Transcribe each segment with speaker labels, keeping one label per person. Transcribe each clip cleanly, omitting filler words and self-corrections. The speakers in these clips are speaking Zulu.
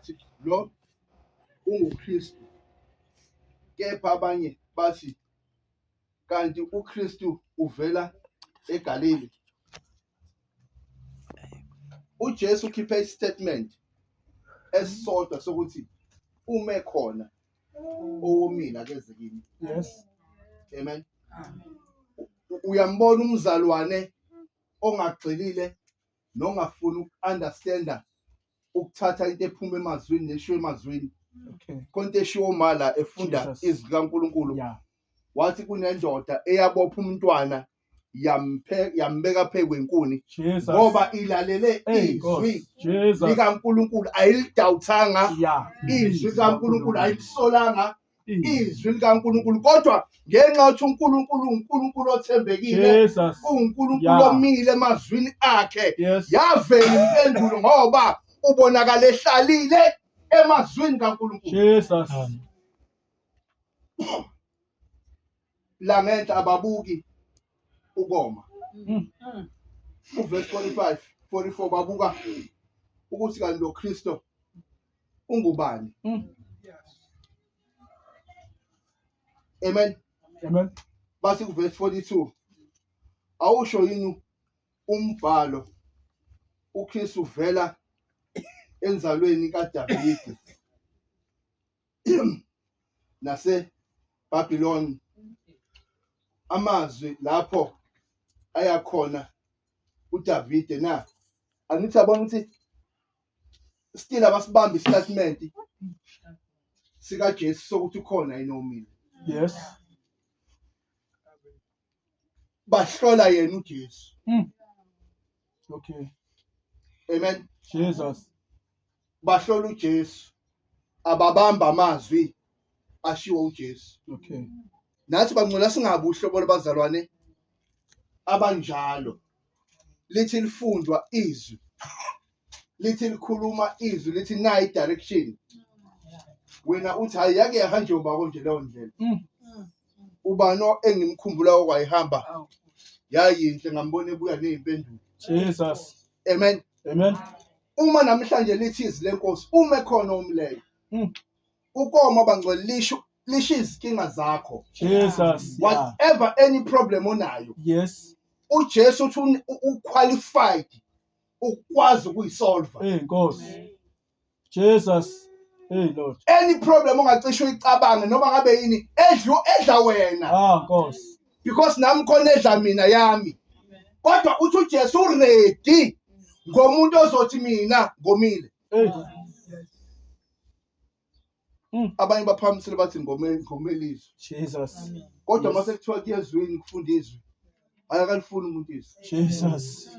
Speaker 1: bathi lo unguKristu, kepha abanye bathi kanti uKristu uvela eGalile. uJesu ukhiphe istatement esisodwa sokuthi ume khona owomile akeze kimi.
Speaker 2: Yes.
Speaker 1: Amen. Uyambona umzalwane ongagxilile nongafuni uku-understanda ukuthatha into ephuma emazwini neshiwo emazwini.
Speaker 2: Okay.
Speaker 1: Konke eshiwo mala efunda
Speaker 2: Jesus.
Speaker 1: izwi likaNkulunkulu.
Speaker 2: Yeah.
Speaker 1: Wathi kunendoda eyabopha umntwana yambeka phezu kwenkuni
Speaker 2: Jesus.
Speaker 1: ngoba ilalele
Speaker 2: Hey, God.
Speaker 1: izwi
Speaker 2: Jesus.
Speaker 1: likaNkulunkulu, ayilidawuthanga
Speaker 2: Yeah.
Speaker 1: izwi likaNkulunkulu, ayilisolanga izwi likaNkulunkulu, kodwa ngenxa yokuthi uNkulunkulu uNkulunkulu othembekile,
Speaker 2: Jesus.
Speaker 1: uNkulunkulu
Speaker 2: Yeah.
Speaker 1: omile emazwini akhe,
Speaker 2: Yes.
Speaker 1: yavela impendulo ngoba ubonakala ehlalile emazwini kaNkulunkulu.
Speaker 2: Jesus.
Speaker 1: La ngenhla ababuki ukoma. Uverse 45, 44 babuka ukuthi kanti lo Kristo ungubani. Amen.
Speaker 2: Amen.
Speaker 1: Bathi kuverse 42, awusho yini umbhalo uKristu uvela enzalweni kaDavide naseBhabhiloni, amazwi lapho ayakhona uDavide na. Angithi abona ukuthi still abasibamba istatement sikaJesu sokuthi ukhona yini omile.
Speaker 2: Yes.
Speaker 1: Bahlola yena uJesu.
Speaker 2: Okay.
Speaker 1: Amen.
Speaker 2: Jesus.
Speaker 1: Bahlola uJesu, ababamba amazwi ashiwo uJesu.
Speaker 2: Okay.
Speaker 1: Nathi bangcola singabi uhlobo lwabazalwane abanjalo. Lithi lifundwa izwi, lithi likhuluma izwi, lithi nayi direction, wena uthi hayi yake yahanje uba konje leyo ndlela. Ubani engimkhumbula okwayihamba yayinhle, ngambona ebuya nezimpendulo.
Speaker 2: Jesus.
Speaker 1: Amen.
Speaker 2: Amen.
Speaker 1: Uma namhlanje lithi izwi lenkosi ume khona omleyo, ukoma bangcwele lisho izinkinga zakho.
Speaker 2: Jesus. Yeah.
Speaker 1: Whatever any problem onayo,
Speaker 2: Yes.
Speaker 1: uJesu uthi uqualified ukwazi ukuyisolve.
Speaker 2: Hey, Nkosi. Jesus. Hey, Lord.
Speaker 1: Any problem ongacishe uyicabange noma ngabe yini edla wena,
Speaker 2: Nkosi.
Speaker 1: because nami khona edla mina yami, kodwa uthi uJesu uready ngomuntu ozothi mina ngomile.
Speaker 2: Hey.
Speaker 1: Abanye baphamisile bathi ngomelizwe,
Speaker 2: Jesus.
Speaker 1: kodwa mase kuthiwa kuyezwini kufunda izwi, ayakalifuni umuntu izwi.
Speaker 2: Jesus.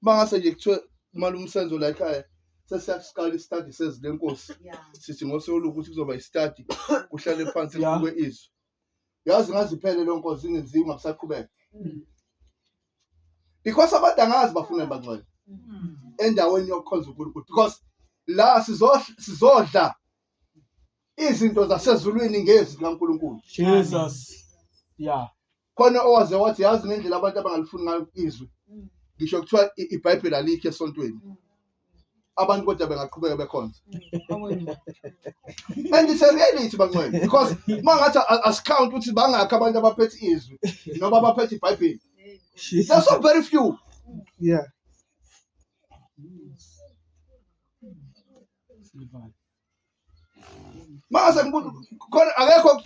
Speaker 1: Mangase nje kuthiwa imali umsenzo la ekhaya sesiyasikala istudy sezwi lenkosi, sithi ngosolo ukuthi kuzoba istudy, kuhlale phansi kubuke izwi. Yazi ngazi iphele lo nkosi ingenziwa ngakusaqhubeka, because abantu angazi bafuna bangcwele endaweni yokukhonza uNkulunkulu, because la sizodla izinto zasezulwini ngezwi likaNkulunkulu.
Speaker 2: Jesus. Yeah.
Speaker 1: Khona owaze wathi yazi ngendlela abantu abangalifuni ngayo izwi, ngisho kuthiwa iBhayibheli alikho esontweni, abantu kodwa bengaqhubeka bekhonza. And it's a reality bangcwele, because mangathi asicount ukuthi bangakho abantu abaphethe izwi noma abaphethe iBhayibheli. There's so very few.
Speaker 2: Yeah.
Speaker 1: Mase ngibuza khona akekho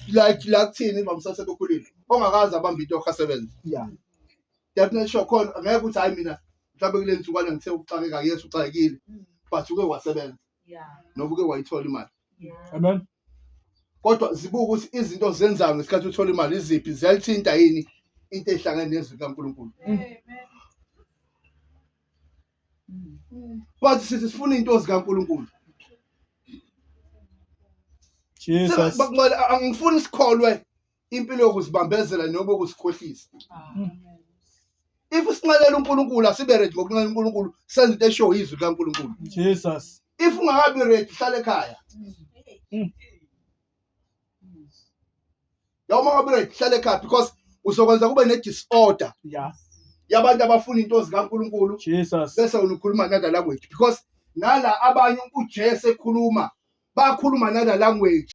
Speaker 1: la kuthini bamsase kokhulile ongakazi abamba into yokusebenza.
Speaker 2: Yeah.
Speaker 1: Definitely sure khona angeke ukuthi hayi mina mhlawumbe kule nsukwana ngithe uxakeka, yes uxakekile, but uke wasebenza. Noba uke wayithola imali.
Speaker 2: Amen.
Speaker 1: Kodwa zibuka ukuthi izinto zenzayo ngesikhathi uthola imali iziphi, ziyalithinta yini into ehlangene nezwi likaNkulunkulu. But sithi sifuna into zikaNkulunkulu.
Speaker 2: Jesus.
Speaker 1: Bangcwele angifuni isikholwe impilo yokuzibambezela noma ukusikhohlisa. If usinqalela uNkulunkulu asibe ready ngokunqalela uNkulunkulu, senze into eshow izwi likaNkulunkulu.
Speaker 2: Jesus.
Speaker 1: If ungakabi ready hlale ekhaya. Yawuma ngabe ready hlale ekhaya, because uzokwenza kube ne-disorder.
Speaker 2: Yeah.
Speaker 1: Yabantu abafuna into zikaNkulunkulu
Speaker 2: Jesus.
Speaker 1: bese ukhuluma another language, because nala abanye uJesu ekhuluma bakhuluma nala language